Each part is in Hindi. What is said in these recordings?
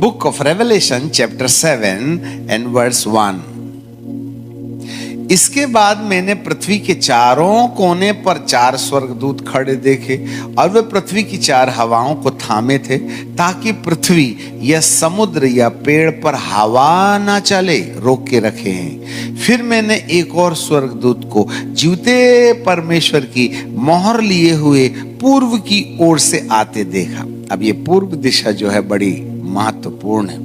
Book of Revelation chapter 7 and verse 1। इसके बाद मैंने पृथ्वी के चारों कोने पर 4 स्वर्गदूत खड़े देखे और वे पृथ्वी की 4 हवाओं को थामे थे, ताकि पृथ्वी या समुद्र या पेड़ पर हवा ना चले, रोक के रखे हैं। फिर मैंने एक और स्वर्गदूत को जीवते परमेश्वर की मोहर लिए हुए पूर्व की ओर से आते देखा। अब ये पूर्व दिशा जो है बड़ी महत्वपूर्ण है।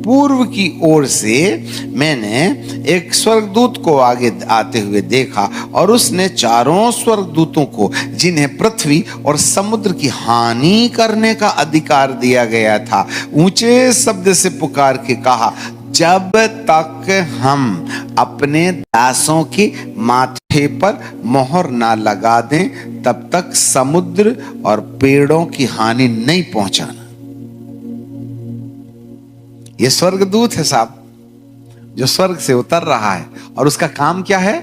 पूर्व की ओर से मैंने एक स्वर्गदूत को आगे आते हुए देखा और उसने चारों स्वर्गदूतों को, जिन्हें पृथ्वी और समुद्र की हानि करने का अधिकार दिया गया था, ऊंचे शब्द से पुकार के कहा, जब तक हम अपने दासों के माथे पर मोहर ना लगा दें, तब तक समुद्र और पेड़ों की हानि नहीं पहुंचाना। ये स्वर्गदूत है साहब, जो स्वर्ग से उतर रहा है और उसका काम क्या है?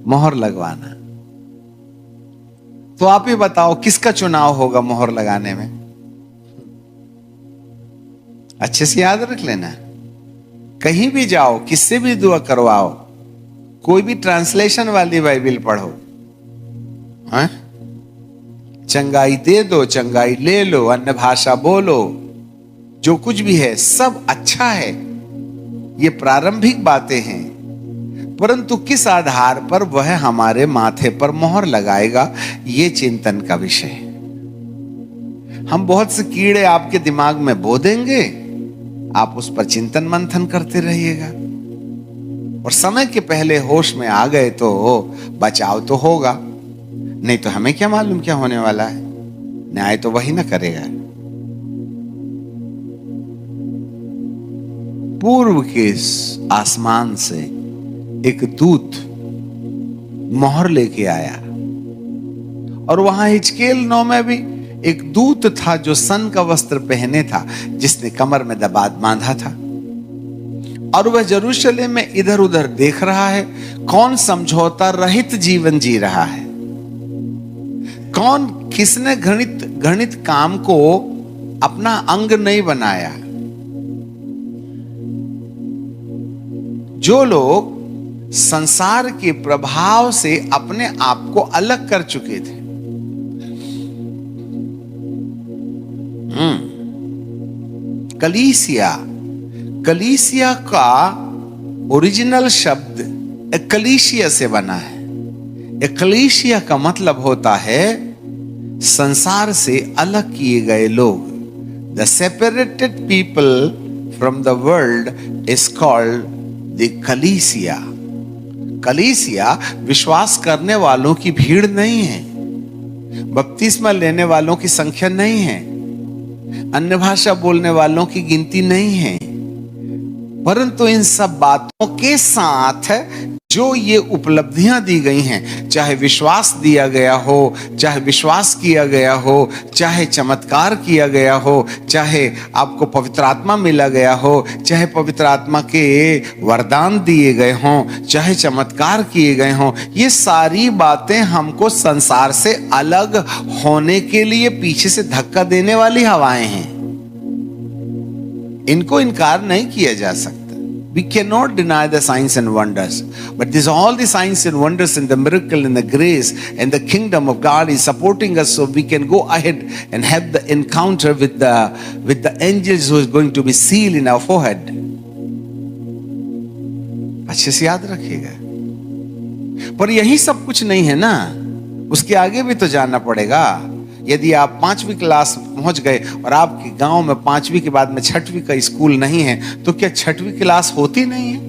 मोहर लगवाना। तो आप ही बताओ किसका चुनाव होगा मोहर लगाने में? अच्छे से याद रख लेना। कहीं भी जाओ, किससे भी दुआ करवाओ, कोई भी ट्रांसलेशन वाली बाइबल पढ़ो, चंगाई दे दो, चंगाई ले लो, अन्य भाषा बोलो, जो कुछ भी है सब अच्छा है, ये प्रारंभिक बातें हैं, परंतु किस आधार पर वह हमारे माथे पर मोहर लगाएगा, ये चिंतन का विषय है। हम बहुत से कीड़े आपके दिमाग में बो देंगे, आप उस पर चिंतन मंथन करते रहिएगा, और समय के पहले होश में आ गए तो बचाव तो होगा, नहीं तो हमें क्या मालूम क्या होने वाला है। न्याय तो वही ना करेगा। पूर्व के आसमान से एक दूत मोहर लेके आया, और वहां हिजकेल 9 में भी एक दूत था जो सन का वस्त्र पहने था, जिसने कमर में दबात बांधा था, और वह यरूशलेम में इधर उधर देख रहा है। कौन समझौता रहित जीवन जी रहा है? किसने घृणित काम को अपना अंग नहीं बनाया? जो लोग संसार के प्रभाव से अपने आप को अलग कर चुके थे। कलीसिया का ओरिजिनल शब्द एक्लीसिया से बना है। एक्लीसिया का मतलब होता है संसार से अलग किए गए लोग। The separated people from the world is called the कलीसिया। कलीसिया विश्वास करने वालों की भीड़ नहीं है, बपतिस्मा लेने वालों की संख्या नहीं है, अन्य भाषा बोलने वालों की गिनती नहीं है, परंतु इन सब बातों के साथ जो ये उपलब्धियां दी गई हैं, चाहे विश्वास दिया गया हो, चाहे विश्वास किया गया हो, चाहे चमत्कार किया गया हो, चाहे आपको पवित्र आत्मा मिला गया हो, चाहे पवित्र आत्मा के वरदान दिए गए हों, चाहे चमत्कार किए गए हों, ये सारी बातें हमको संसार से अलग होने के लिए पीछे से धक्का देने वाली हवाएं हैं। इनको इनकार नहीं किया जा सकता। We cannot deny the signs and wonders, but this all the signs and wonders and the miracle and the grace and the kingdom of God is supporting us, so we can go ahead and have the encounter with the angels who is going to be sealed in our forehead. अच्छे से याद रखिएगा। पर यही सब कुछ नहीं है ना, उसके आगे भी तो जाना पड़ेगा। यदि आप 5वीं क्लास पहुंच गए और आपके गांव में 5वीं के बाद में 6वीं का स्कूल नहीं है, तो क्या 6वीं क्लास होती नहीं है?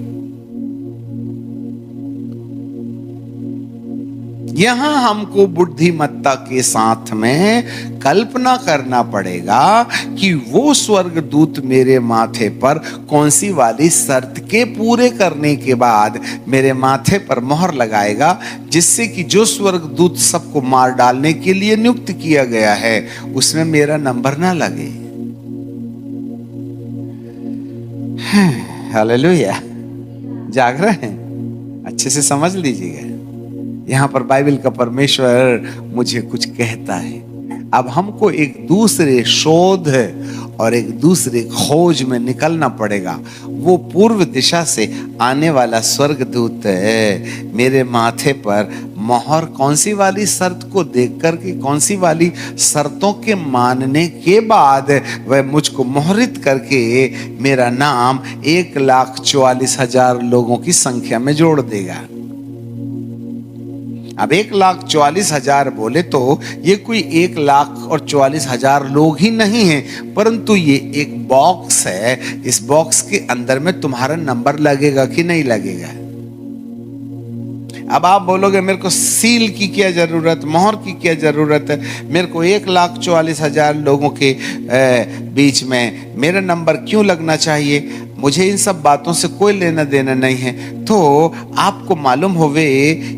यहां हमको बुद्धिमत्ता के साथ में कल्पना करना पड़ेगा कि वो स्वर्गदूत मेरे माथे पर कौन सी वाली शर्त के पूरे करने के बाद मेरे माथे पर मोहर लगाएगा, जिससे कि जो स्वर्गदूत सबको मार डालने के लिए नियुक्त किया गया है उसमें मेरा नंबर ना लगे। हालेलुया। जाग रहे हैं? अच्छे से समझ लीजिएगा। यहां पर बाइबल का परमेश्वर मुझे कुछ कहता है। अब हमको एक दूसरे शोध और एक दूसरे खोज में निकलना पड़ेगा। वो पूर्व दिशा से आने वाला स्वर्गदूत मेरे माथे पर मोहर कौन सी वाली शर्त को देख करके, कौन सी वाली शर्तों के मानने के बाद वह मुझको मोहरित करके मेरा नाम 1,44,000 लोगों की संख्या में जोड़ देगा। अब 1,44,000 बोले तो ये कोई 1,44,000 लोग ही नहीं हैं, परंतु ये एक बॉक्स है। इस बॉक्स के अंदर में तुम्हारा नंबर लगेगा कि नहीं लगेगा। अब आप बोलोगे मेरे को सील की क्या जरूरत, मोहर की क्या जरूरत है, मेरे को 1,44,000 लोगों के बीच में मेरा नंबर क्यों लगना चाहिए, मुझे इन सब बातों से कोई लेना देना नहीं है। तो आपको मालूम होवे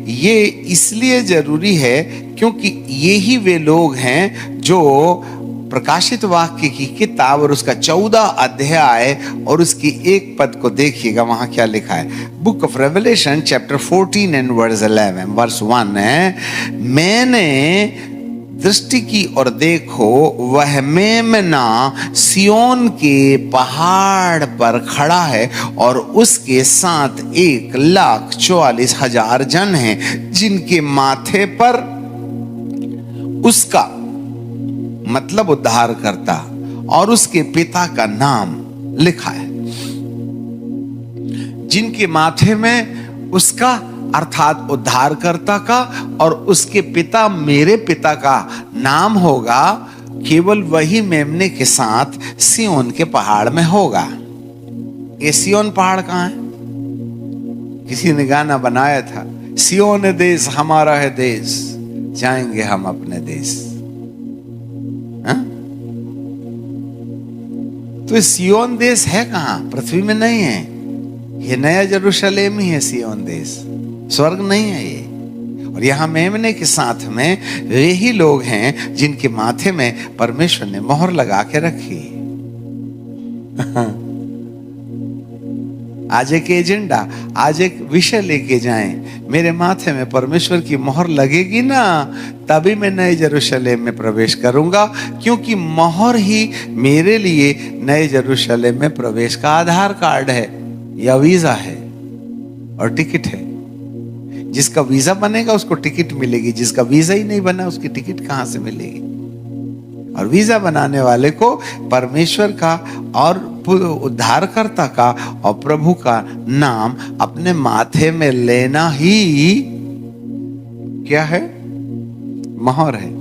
ये इसलिए जरूरी है क्योंकि ये ही वे लोग हैं जो प्रकाशित वाक्य की किताब और उसका 14 अध्याय और उसकी एक पद को देखिएगा, वहां क्या लिखा है। Book of Revelation chapter 14 and verse 11 verse 1 है, मैंने दृष्टि की और देखो वह मेमना सियोन के पहाड़ पर खड़ा है और उसके साथ 1,44,000 जन हैं जिनके माथे पर उसका मतलब उद्धार करता और उसके पिता का नाम लिखा है। जिनके माथे में उसका अर्थात उद्धारकर्ता का और उसके पिता मेरे पिता का नाम होगा, केवल वही मेमने के साथ सियोन के पहाड़ में होगा। ये सियोन पहाड़ कहां है? किसी ने गाना बनाया था, सियोन देश हमारा है देश, जाएंगे हम अपने देश। तो सियोन देश है कहां? पृथ्वी में नहीं है, ये नया यरूशलेम ही है सियोन देश, स्वर्ग नहीं है ये। और यहां मेमने के साथ में यही लोग हैं जिनके माथे में परमेश्वर ने मोहर लगा के रखी। आज एक एजेंडा, आज एक विषय लेके जाएं, मेरे माथे में परमेश्वर की मोहर लगेगी ना, तभी मैं नए यरूशलेम में प्रवेश करूंगा, क्योंकि मोहर ही मेरे लिए नए यरूशलेम में प्रवेश का आधार कार्ड है या वीजा है और टिकट है। जिसका वीजा बनेगा उसको टिकट मिलेगी, जिसका वीजा ही नहीं बना उसकी टिकट कहां से मिलेगी। और वीजा बनाने वाले को परमेश्वर का और उद्धारकर्ता का और प्रभु का नाम अपने माथे में लेना ही क्या है? मोहर है।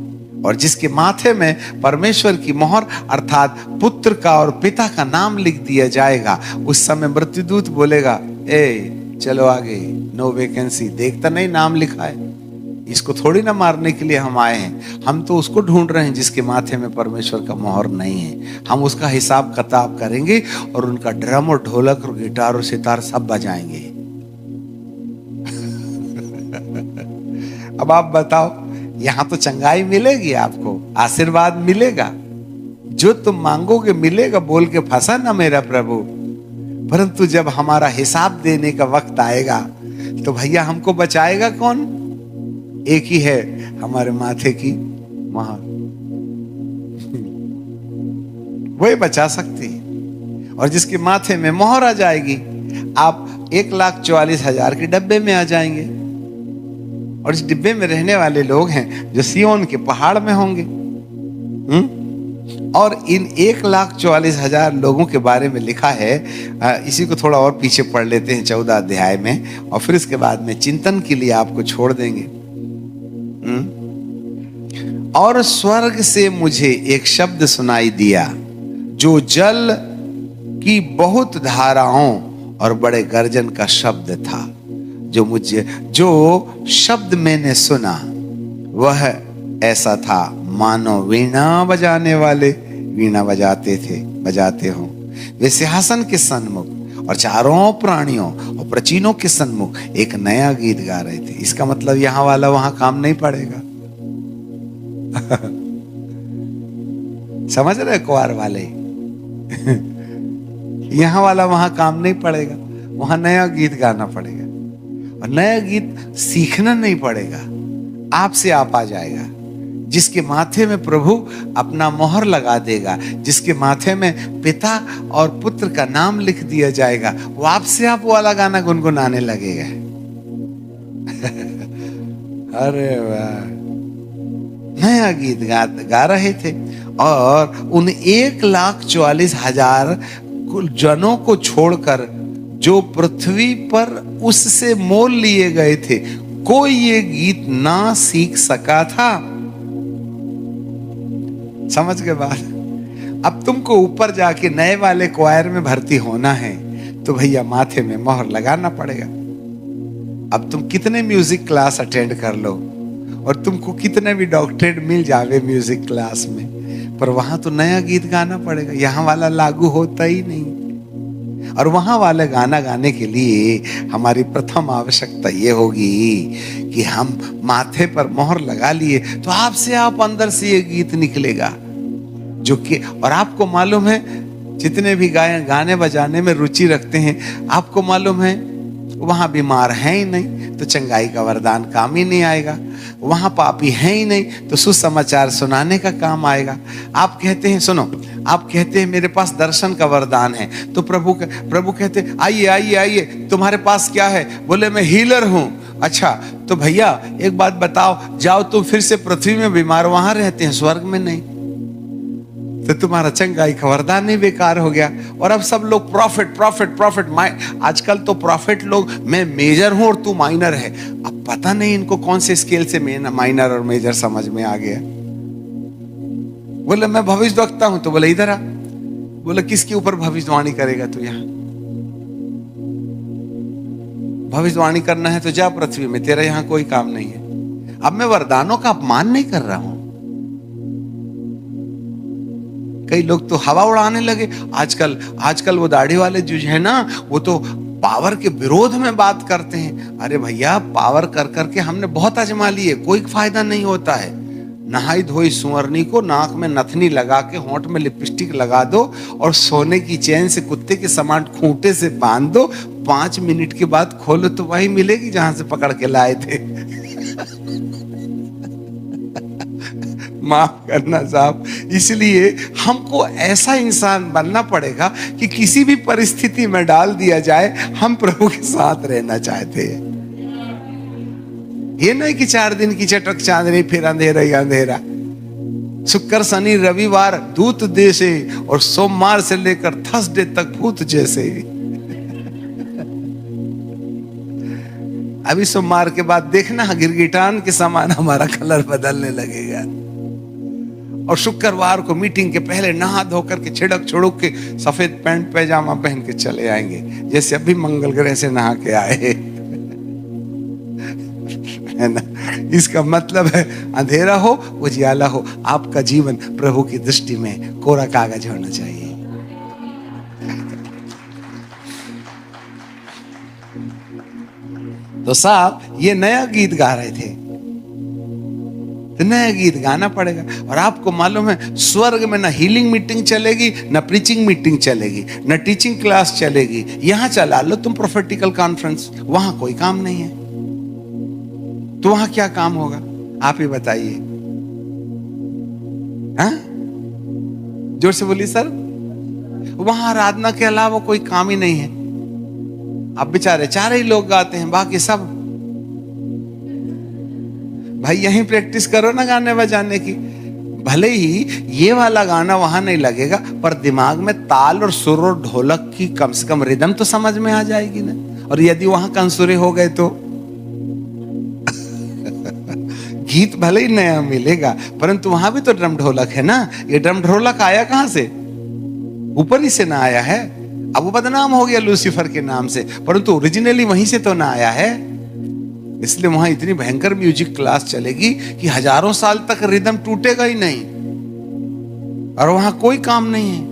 और जिसके माथे में परमेश्वर की मोहर अर्थात पुत्र का और पिता का नाम लिख दिया जाएगा, उस समय मृत्युदूत बोलेगा, ए चलो आगे, नो वैकेंसी। देखता नहीं नाम लिखा है, इसको थोड़ी ना मारने के लिए हम आए हैं, हम तो उसको ढूंढ रहे हैं जिसके माथे में परमेश्वर का मोहर नहीं है। हम उसका हिसाब किताब करेंगे और उनका ड्रम और ढोलक और गिटार और सितार सब बजाएंगे। अब आप बताओ, यहां तो चंगाई मिलेगी, आपको आशीर्वाद मिलेगा, जो तुम मांगोगे मिलेगा, बोल के फंसा ना मेरा प्रभु। परंतु जब हमारा हिसाब देने का वक्त आएगा तो भैया हमको बचाएगा कौन? एक ही है, हमारे माथे की मोहर, वही बचा सकती है। और जिसके माथे में मोहर आ जाएगी, आप 1,44,000 के डब्बे में आ जाएंगे। और इस डिब्बे में रहने वाले लोग हैं जो सियोन के पहाड़ में होंगे। और इन 1,44,000 लोगों के बारे में लिखा है, इसी को थोड़ा और पीछे पढ़ लेते हैं 14 अध्याय में, और फिर इसके बाद में चिंतन के लिए आपको छोड़ देंगे। और स्वर्ग से मुझे एक शब्द सुनाई दिया जो जल की बहुत धाराओं और बड़े गर्जन का शब्द था। जो शब्द मैंने सुना वह ऐसा था मानो वीणा बजाने वाले वीणा बजाते हो। वे सिंहासन के सन्मुख और चारों प्राणियों और प्राचीनों के सन्मुख एक नया गीत गा रहे थे। इसका मतलब यहां वाला वहां काम नहीं पड़ेगा। समझ रहे कुंवार वाले? यहां वाला वहां काम नहीं पड़ेगा, वहां नया गीत गाना पड़ेगा। और नया गीत सीखना नहीं पड़ेगा, आपसे आप आ जाएगा। जिसके माथे में प्रभु अपना मोहर लगा देगा, जिसके माथे में पिता और पुत्र का नाम लिख दिया जाएगा, वो आपसे आप वाला गाना गुनगुनाने लगेगा। अरे वाह, नया गीत गा रहे थे। और उन 1,44,000 जनों को छोड़कर जो पृथ्वी पर उससे मोल लिए गए थे, कोई ये गीत ना सीख सका था। समझ के बाद अब तुमको ऊपर जाके नए वाले क्वायर में भर्ती होना है तो भैया माथे में मोहर लगाना पड़ेगा। अब तुम कितने म्यूजिक क्लास अटेंड कर लो और तुमको कितने भी डॉक्टरेट मिल जावे म्यूजिक क्लास में, पर वहां तो नया गीत गाना पड़ेगा। यहाँ वाला लागू होता ही नहीं। और वहां वाले गाना गाने के लिए हमारी प्रथम आवश्यकता ये होगी कि हम माथे पर मोहर लगा लिए तो आपसे आप अंदर से ये गीत निकलेगा जो कि, और आपको मालूम है जितने भी गाने बजाने में रुचि रखते हैं, आपको मालूम है वहां बीमार है ही नहीं तो चंगाई का वरदान काम ही नहीं आएगा। वहां पापी है ही नहीं तो सुसमाचार सुनाने का काम आएगा। आप कहते हैं, सुनो, आप कहते हैं मेरे पास दर्शन का वरदान है, तो प्रभु कहते आइए आइए आइए, तुम्हारे पास क्या है? बोले मैं हीलर हूं। अच्छा तो भैया एक बात बताओ, जाओ तुम फिर से पृथ्वी में बीमार वहां रहते हैं, स्वर्ग में नहीं, तो तुम्हारा चंगाई का वरदान ही बेकार हो गया। और अब सब लोग प्रॉफिट प्रॉफिट प्रॉफिट, आजकल तो प्रॉफिट लोग, मैं मेजर हूं और तू माइनर है। अब पता नहीं इनको कौन से स्केल से माइनर और मेजर समझ में आ गया। बोले मैं भविष्यवक्ता हूं, तो बोले इधर आ। बोले किसके ऊपर भविष्यवाणी करेगा तू? यहाँ भविष्यवाणी करना है तो जा पृथ्वी में, तेरा यहाँ कोई काम नहीं है। अब मैं वरदानों का अपमान नहीं कर रहा हूं। कई लोग तो हवा उड़ाने लगे आजकल वो दाढ़ी वाले जो है ना, वो तो पावर के विरोध में बात करते हैं। अरे भैया, पावर कर करके हमने बहुत आजमा लिए, कोई फायदा नहीं होता है। नहाई धोई सुअरनी को नाक में नथनी लगा के होंठ में लिपस्टिक लगा दो और सोने की चैन से कुत्ते के समान खूंटे से बांध दो, 5 मिनट के बाद खोलो तो वही मिलेगी जहां से पकड़ के लाए थे। माफ करना साहब, इसलिए हमको ऐसा इंसान बनना पड़ेगा कि किसी भी परिस्थिति में डाल दिया जाए, हम प्रभु के साथ रहना चाहते हैं। ये नहीं कि 4 दिन की चटक चांदनी फिर अंधेरा ही अंधेरा। शुक्र शनि रविवार दूत जैसे और सोमवार से लेकर थर्सडे तक भूत जैसे। अभी सोमवार के बाद देखना गिरगिटान के समान हमारा कलर बदलने लगेगा। और शुक्रवार को मीटिंग के पहले नहा धोकर के छिड़क छुड़क के सफेद पैंट पैजामा पहन के चले आएंगे, जैसे अभी मंगल ग्रह से नहा के आए, है ना। इसका मतलब है अंधेरा हो उजियाला हो, आपका जीवन प्रभु की दृष्टि में कोरा कागज होना चाहिए। तो साहब ये नया गीत गा रहे थे, तो नया गीत गाना पड़ेगा। और आपको मालूम है स्वर्ग में ना हीलिंग मीटिंग चलेगी, ना प्रीचिंग मीटिंग चलेगी, ना टीचिंग क्लास चलेगी। यहां चला लो तुम प्रोफेटिकल कॉन्फ्रेंस, वहां कोई काम नहीं है, तो वहां क्या काम होगा आप ही बताइए। हाँ, जोर से बोलिए सर। वहां आराधना के अलावा कोई काम ही नहीं है। अब बेचारे 4 ही लोग गाते हैं, बाकी सब भाई यहीं प्रैक्टिस करो ना गाने बजाने की। भले ही ये वाला गाना वहां नहीं लगेगा, पर दिमाग में ताल और सुर और ढोलक की कम से कम रिदम तो समझ में आ जाएगी ना। और यदि वहां कंसुरे हो गए तो गीत भले ही नया मिलेगा, परंतु वहां भी तो ड्रम ढोलक है ना। ये ड्रम ढोलक आया कहां से? ऊपर ही से ना आया है। अब वो बदनाम हो गया लूसीफर के नाम से, परंतु ओरिजिनली वहीं से तो ना आया है। इसलिए वहां इतनी भयंकर म्यूजिक क्लास चलेगी कि हजारों साल तक रिदम टूटेगा ही नहीं, और वहां कोई काम नहीं है।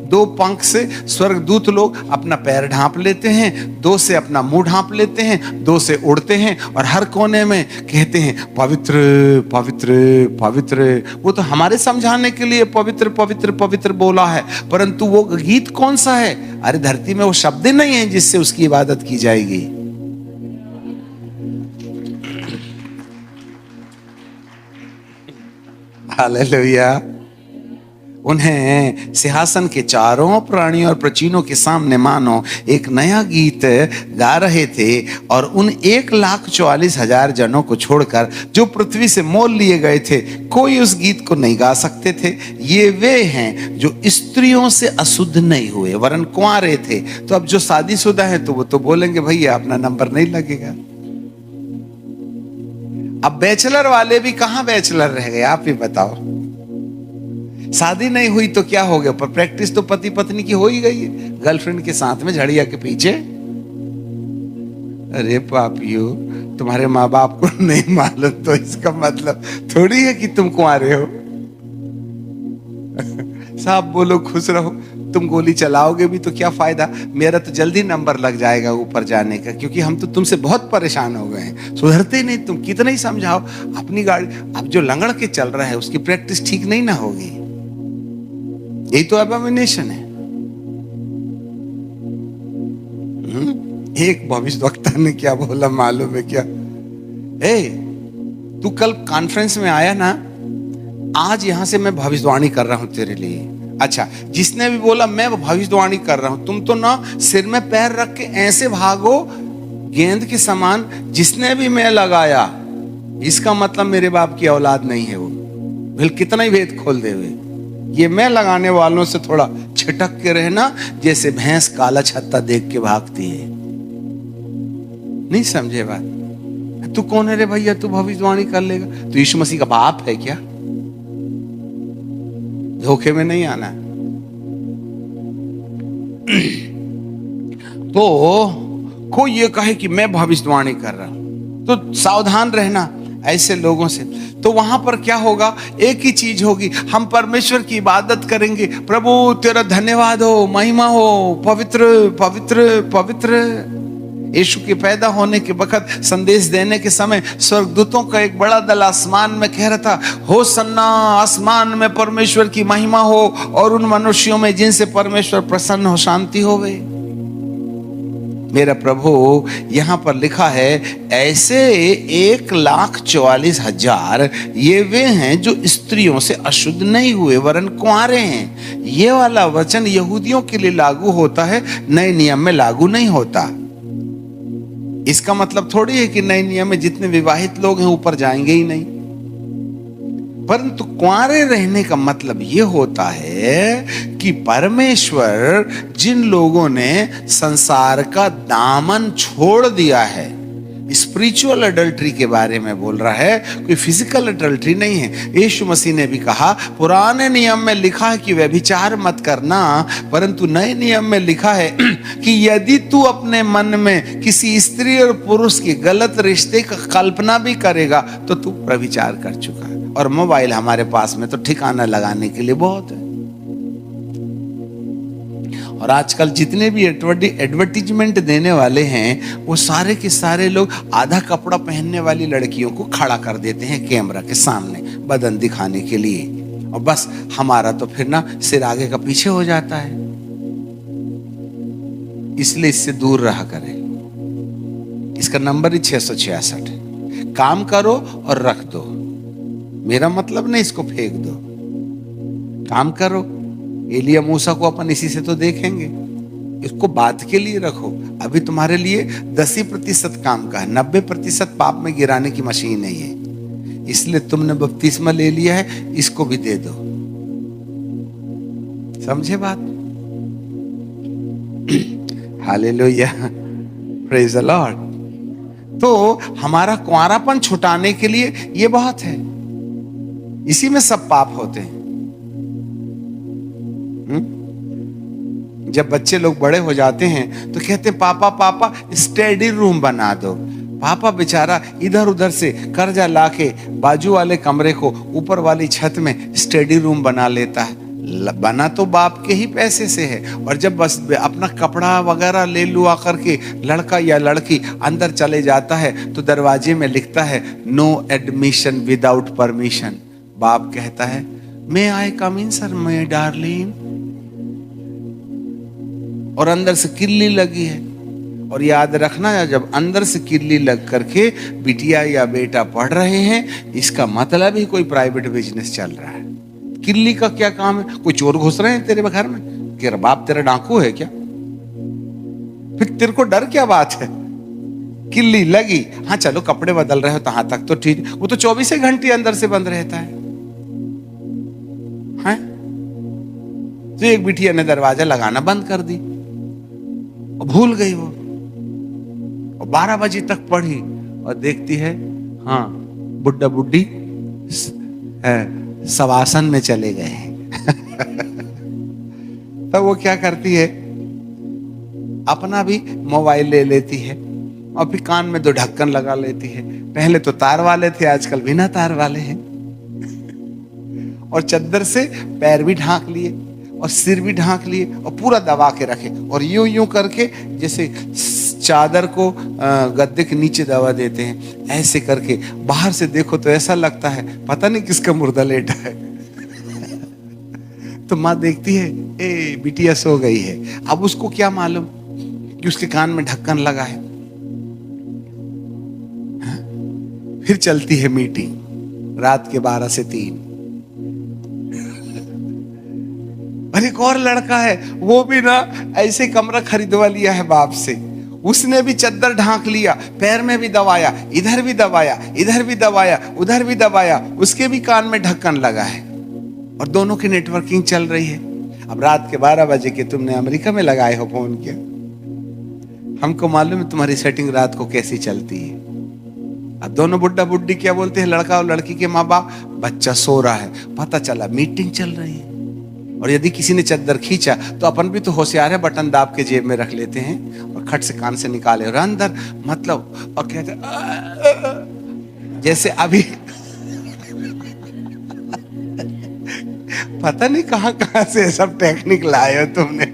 2 पंख से स्वर्गदूत लोग अपना पैर ढांप लेते हैं, 2 से अपना मुंह ढांप लेते हैं, 2 से उड़ते हैं और हर कोने में कहते हैं पवित्र पवित्र पवित्र। वो तो हमारे समझाने के लिए पवित्र पवित्र पवित्र बोला है, परंतु वो गीत कौन सा है? अरे धरती में वो शब्द नहीं है जिससे उसकी इबादत की जाएगी। हालेलुया। उन्हें सिंहासन के चारों प्राणियों और प्रचीनों के सामने मानो एक नया गीत गा रहे थे, और उन 1,44,000 जनों को छोड़कर जो पृथ्वी से मोल लिए गए थे, कोई उस गीत को नहीं गा सकते थे। ये वे हैं जो स्त्रियों से अशुद्ध नहीं हुए वरन कुंवारे थे। तो अब जो शादीशुदा है तो वो तो बोलेंगे भैया अपना नंबर नहीं लगेगा। अब बैचलर वाले भी कहां बैचलर रह गए, आप ही बताओ। शादी नहीं हुई तो क्या हो गया, पर प्रैक्टिस तो पति पत्नी की हो ही गई है, गर्लफ्रेंड के साथ में झड़िया के पीछे। अरे पापियो, तुम्हारे माँ बाप को नहीं मालूम तो इसका मतलब थोड़ी है कि तुम कुंवारे हो। साहब बोलो खुश रहो, तुम गोली चलाओगे भी तो क्या फायदा, मेरा तो जल्दी नंबर लग जाएगा ऊपर जाने का, क्योंकि हम तो तुमसे बहुत परेशान हो गए हैं, सुधरते नहीं तुम, कितना ही समझाओ। अपनी गाड़ी अब जो लंगड़ के चल रहा है उसकी प्रैक्टिस ठीक नहीं ना होगी। यही तो अबॉमिनेशन है। एक भविष्यवक्ता ने क्या बोला मालूम है क्या? तू कल कॉन्फ्रेंस में आया ना, आज यहां से मैं भविष्यवाणी कर रहा हूं तेरे लिए। अच्छा, जिसने भी बोला मैं भविष्यवाणी कर रहा हूं, तुम तो ना सिर में पैर रख के ऐसे भागो गेंद के समान, जिसने भी मैं लगाया इसका मतलब मेरे बाप की औलाद नहीं है वो, भले कितना ही भेद खोल दे हुए। ये मैं लगाने वालों से थोड़ा छिटक के रहना, जैसे भैंस काला छत्ता देख के भागती है। नहीं समझे बात? तू कौन है रे भैया, तू भविष्यवाणी कर लेगा? तू यीशु मसीह का बाप है क्या? धोखे में नहीं आना। तो कोई ये कहे कि मैं भविष्यवाणी कर रहा हूं, तो सावधान रहना ऐसे लोगों से। तो वहां पर क्या होगा, एक ही चीज होगी, हम परमेश्वर की इबादत करेंगे, प्रभु तेरा धन्यवाद हो, महिमा हो, पवित्र पवित्र पवित्र। यीशु के पैदा होने के वक्त संदेश देने के समय स्वर्गदूतों का एक बड़ा दल आसमान में कह रहा था, होसन्ना, आसमान में परमेश्वर की महिमा हो और उन मनुष्यों में जिनसे परमेश्वर प्रसन्न हो शांति होवे। मेरा प्रभु यहां पर लिखा है, ऐसे 1,44,000 ये वे हैं जो स्त्रियों से अशुद्ध नहीं हुए वरन कुंवारे हैं। ये वाला वचन यहूदियों के लिए लागू होता है, नए नियम में लागू नहीं होता। इसका मतलब थोड़ी है कि नए नियम में जितने विवाहित लोग हैं ऊपर जाएंगे ही नहीं, परंतु कुंवारे रहने का मतलब यह होता है कि परमेश्वर जिन लोगों ने संसार का दामन छोड़ दिया है, स्पिरिचुअल अडल्ट्री के बारे में बोल रहा है, कोई फिजिकल अडल्ट्री नहीं है। यीशु मसीह ने भी कहा, पुराने नियम में लिखा है कि व्यभिचार मत करना, परंतु नए नियम में लिखा है कि यदि तू अपने मन में किसी स्त्री और पुरुष के गलत रिश्ते का कल्पना भी करेगा तो तू व्यभिचार कर चुका है। और मोबाइल हमारे पास में तो ठिकाना लगाने के लिए बहुत है। और आजकल जितने भी एडवर्टीजमेंट देने वाले हैं, वो सारे के सारे लोग आधा कपड़ा पहनने वाली लड़कियों को खड़ा कर देते हैं कैमरा के सामने बदन दिखाने के लिए, और बस हमारा तो फिर ना सिर आगे का पीछे हो जाता है। इसलिए इससे दूर रहा करें। इसका नंबर ही 666 है। काम करो और रख दो, मेरा मतलब नहीं इसको फेंक दो, काम करो। एलिया मूसा को अपन इसी से तो देखेंगे, इसको बात के लिए रखो। अभी तुम्हारे लिए 10% काम का है, 90% पाप में गिराने की मशीन है ये, इसलिए तुमने बपतिस्मा ले लिया है, इसको भी दे दो। समझे बात? Hallelujah, praise the Lord. तो हमारा कुंवारापन छुटाने के लिए ये बहुत है, इसी में सब पाप होते हैं। जब बच्चे लोग बड़े हो जाते हैं तो कहते हैं, पापा पापा स्टडी रूम बना दो। पापा बेचारा इधर उधर से कर्जा लाके बाजू वाले कमरे को ऊपर वाली छत में स्टडी रूम बना लेता है। बना तो बाप के ही पैसे से है, और जब बस अपना कपड़ा वगैरह ले लुआ करके लड़का या लड़की अंदर चले जाता है तो दरवाजे में लिखता है, नो एडमिशन विदाउट परमिशन। बाप कहता है, मे आई कम इन सर माय डार्लिंग, और अंदर से किल्ली लगी है, और याद रखना, जब अंदर से किल्ली लग करके बिटिया या बेटा पढ़ रहे हैं, इसका मतलब ही कोई प्राइवेट बिजनेस चल रहा है। किल्ली का क्या काम है? कोई चोर घुस रहे हैं तेरे घर में? तेरा बाप तेरा डाकू है क्या? फिर तेरे को डर क्या बात है? किल्ली लगी, हाँ चलो कपड़े बदल रहे हो तहां तक तो ठीक, वो तो 24 घंटे अंदर से बंद रहता है। हाँ? तो एक बिटिया ने दरवाजा लगाना बंद कर दी और भूल गई वो, और 12 बजे तक पढ़ी और देखती है हाँ बुड्ढा बुड्ढी शवासन में चले गए हैं। तो वो क्या करती है, अपना भी मोबाइल ले लेती है और फिर कान में 2 ढक्कन लगा लेती है। पहले तो तार वाले थे, आजकल बिना तार वाले हैं। और चद्दर से पैर भी ढांक लिए और सिर भी ढांक लिए और पूरा दबा के रखे, और यूं यूं करके जैसे चादर को गद्दे के नीचे दबा देते हैं, ऐसे करके बाहर से देखो तो ऐसा लगता है पता नहीं किसका मुर्दा लेटा है। तो माँ देखती है ए बिटिया सो गई है। अब उसको क्या मालूम कि उसके कान में ढक्कन लगा है। फिर चलती है मीटिंग रात के 12 से 3। और एक और लड़का है, वो भी ना ऐसे कमरा खरीदवा लिया है बाप से, उसने भी चद्दर ढांक लिया, पैर में भी दबाया, इधर भी दबाया, इधर भी दबाया, उधर भी दबाया, उसके भी कान में ढक्कन लगा है और दोनों की नेटवर्किंग चल रही है। अब रात के 12 बजे के तुमने अमेरिका में लगाए हो फोन किया, हमको मालूम है तुम्हारी सेटिंग रात को कैसी चलती है। अब दोनों बुड्ढा बुड्ढी क्या बोलते हैं, लड़का और लड़की के माँ बाप, बच्चा सो रहा है, पता चला मीटिंग चल रही है। और यदि किसी ने चद्दर खींचा तो अपन भी तो होशियार है, बटन दाब के जेब में रख लेते हैं और खट से कान से निकाले और अंदर मतलब, और कहते जैसे अभी पता नहीं कहां कहां से सब टेक्निक लाए हो तुमने।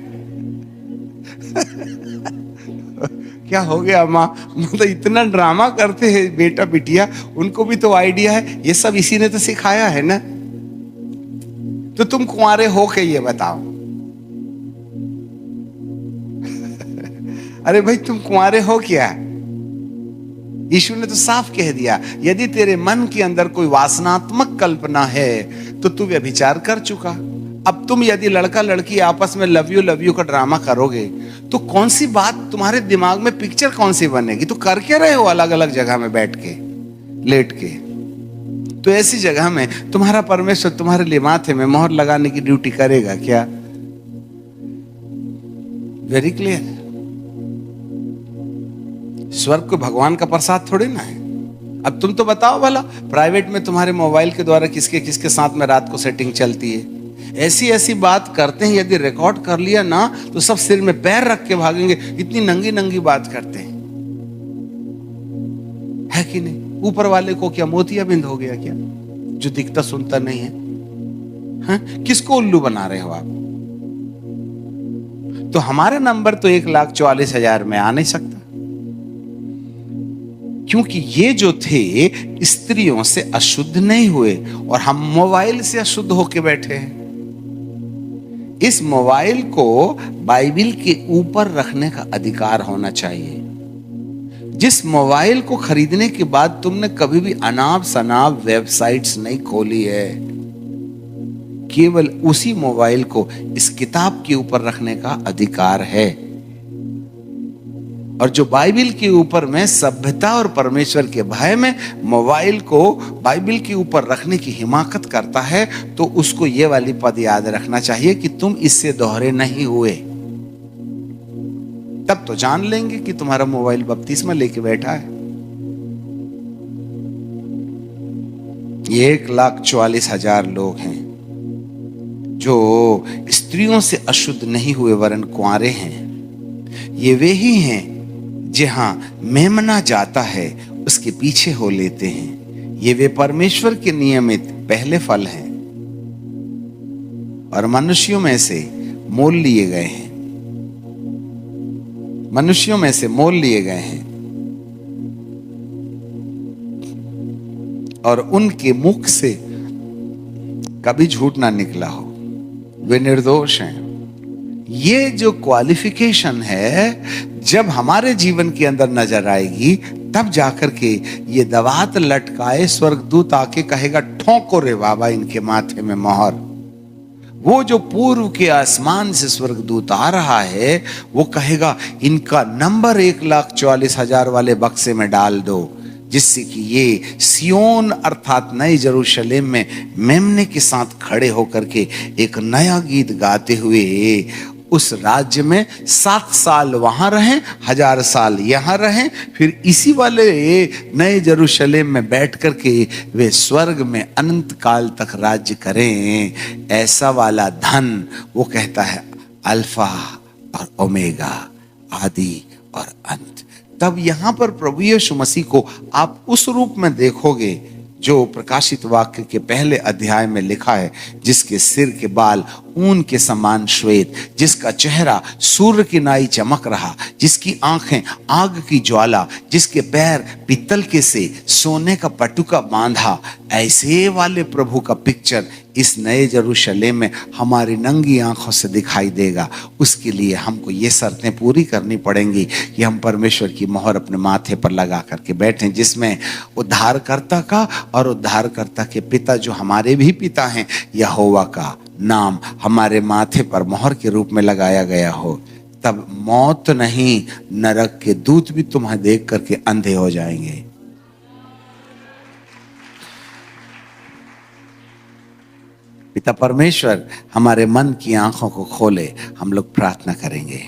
क्या हो गया माँ, मतलब इतना ड्रामा करते हैं बेटा बिटिया, उनको भी तो आइडिया है, ये सब इसी ने तो सिखाया है ना। तो तुम कुंवारे हो के ये बताओ। अरे भाई तुम कुंवारे हो क्या? यीशु ने तो साफ कह दिया, यदि तेरे मन के अंदर कोई वासनात्मक कल्पना है तो तू व्यभिचार कर चुका। अब तुम यदि लड़का लड़की आपस में लव यू का ड्रामा करोगे तो कौन सी बात तुम्हारे दिमाग में, पिक्चर कौन सी बनेगी? तो कर क्या रहे हो अलग अलग जगह में बैठ के, लेट के? तो ऐसी जगह में तुम्हारा परमेश्वर तुम्हारे लिए माथे में मोहर लगाने की ड्यूटी करेगा क्या? Very clear. स्वर्ग को भगवान का प्रसाद थोड़ी ना है। अब तुम तो बताओ भला, प्राइवेट में तुम्हारे मोबाइल के द्वारा किसके किसके साथ में रात को सेटिंग चलती है? ऐसी ऐसी बात करते हैं, यदि रिकॉर्ड कर लिया ना तो सब सिर में पैर रख के भागेंगे, इतनी नंगी नंगी बात करते हैं, है कि नहीं? ऊपर वाले को क्या मोतियाबिंद हो गया क्या, जो दिखता सुनता नहीं है? हाँ? किसको उल्लू बना रहे हो आप? तो हमारा नंबर तो 1,44,000 में आ नहीं सकता, क्योंकि ये जो थे स्त्रियों से अशुद्ध नहीं हुए और हम मोबाइल से अशुद्ध होके बैठे हैं। इस मोबाइल को बाइबिल के ऊपर रखने का अधिकार होना चाहिए। जिस मोबाइल को खरीदने के बाद तुमने कभी भी अनाप शनाप वेबसाइट्स नहीं खोली है, केवल उसी मोबाइल को इस किताब के ऊपर रखने का अधिकार है। और जो बाइबिल के ऊपर में सभ्यता और परमेश्वर के भय में मोबाइल को बाइबिल के ऊपर रखने की हिमाकत करता है, तो उसको ये वाली पद याद रखना चाहिए कि तुम इससे दोहरे नहीं हुए। तब तो जान लेंगे कि तुम्हारा मोबाइल बपतिस्मा लेके बैठा है। 1,44,000 लोग हैं जो स्त्रियों से अशुद्ध नहीं हुए वरन कुंवारे हैं। ये वे ही हैं जहां मेमना जाता है उसके पीछे हो लेते हैं। ये वे परमेश्वर के नियमित पहले फल हैं और मनुष्यों में से मोल लिए गए हैं। मनुष्यों में से मोल लिए गए हैं और उनके मुख से कभी झूठ ना निकला हो। वे निर्दोष हैं। ये जो क्वालिफिकेशन है जब हमारे जीवन के अंदर नजर आएगी, तब जाकर के ये दवात लटकाए स्वर्गदूत आके कहेगा, ठोको रे बाबा इनके माथे में मोहर। वो जो पूर्व के आसमान से स्वर्गदूत आ रहा है, वो कहेगा इनका नंबर 1,44,000 वाले बक्से में डाल दो, जिससे कि ये सियोन अर्थात नए यरूशलेम में मेमने के साथ खड़े होकर के एक नया गीत गाते हुए उस राज्य में 7 साल वहां रहें, 1000 साल यहां रहें, फिर इसी वाले नए यरूशलेम में बैठ करके वे स्वर्ग में अनंत काल तक राज्य करें। ऐसा वाला धन वो कहता है अल्फा और ओमेगा, आदि और अंत। तब यहां पर प्रभु यीशु मसीह को आप उस रूप में देखोगे जो प्रकाशित वाक्य के पहले अध्याय में लिखा है, जिसके सिर के बाल ऊन के समान श्वेत, जिसका चेहरा सूर्य की नाई चमक रहा, जिसकी आंखें आग की ज्वाला, जिसके पैर पीतल के से सोने का पटुका बांधा। ऐसे वाले प्रभु का पिक्चर इस नए यरूशलेम में हमारी नंगी आंखों से दिखाई देगा। उसके लिए हमको ये शर्तें पूरी करनी पड़ेंगी कि हम परमेश्वर की मोहर अपने माथे पर लगा करके बैठें, जिसमें उद्धारकर्ता का और उद्धारकर्ता के पिता जो हमारे भी पिता हैं यहोवा का नाम हमारे माथे पर मोहर के रूप में लगाया गया हो। तब मौत नहीं, नरक के दूत भी तुम्हें देख करके अंधे हो जाएंगे। पिता परमेश्वर हमारे मन की आंखों को खोले। हम लोग प्रार्थना करेंगे।